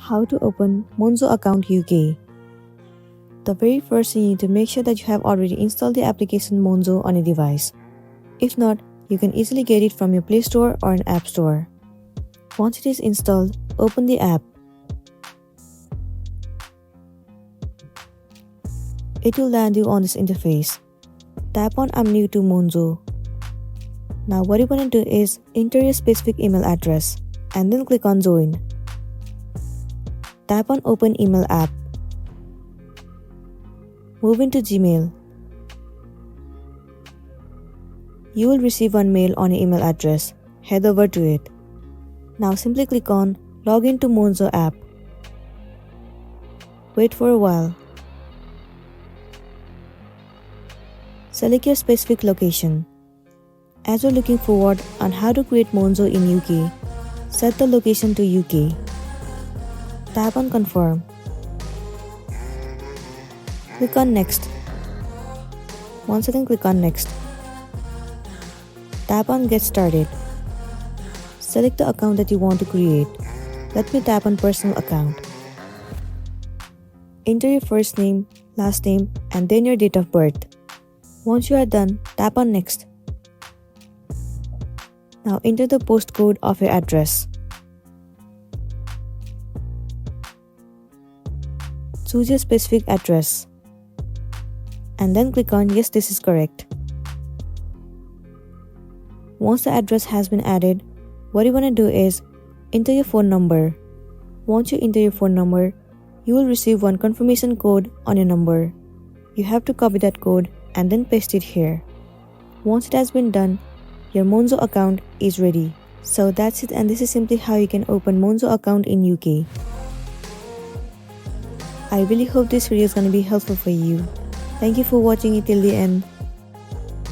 How to open Monzo account UK. The very first, you need to make sure that you have already installed the application Monzo on a device. If not, you can easily get it from your Play Store or an App Store. Once it is installed, open the app. It will land you on this interface. Tap on I'm new to Monzo. Now what you want to do is enter your specific email address and then click on join. Tap on open email app. Move into Gmail. You will receive one mail on your email address. Head over to it. Now simply click on log into Monzo app. Wait for a while. Select your specific location. As you're looking forward on how to create Monzo in UK, set the location to UK. Tap on confirm. Click on next. Once again click on next. Tap on get started. Select the account that you want to create. Let me tap on personal account. Enter your first name, last name, and then your date of birth. Once you are done, tap on next. Now enter the postcode of your address. Choose your specific address. And then click on yes, this is correct. Once the address has been added, what you want to do is enter your phone number. Once you enter your phone number, you will receive one confirmation code on your number. You have to copy that code and then paste it here. Once it has been done, your Monzo account is ready. So that's it, and this is simply how you can open Monzo account in UK. I really hope this video is going to be helpful for you. Thank you for watching it till the end.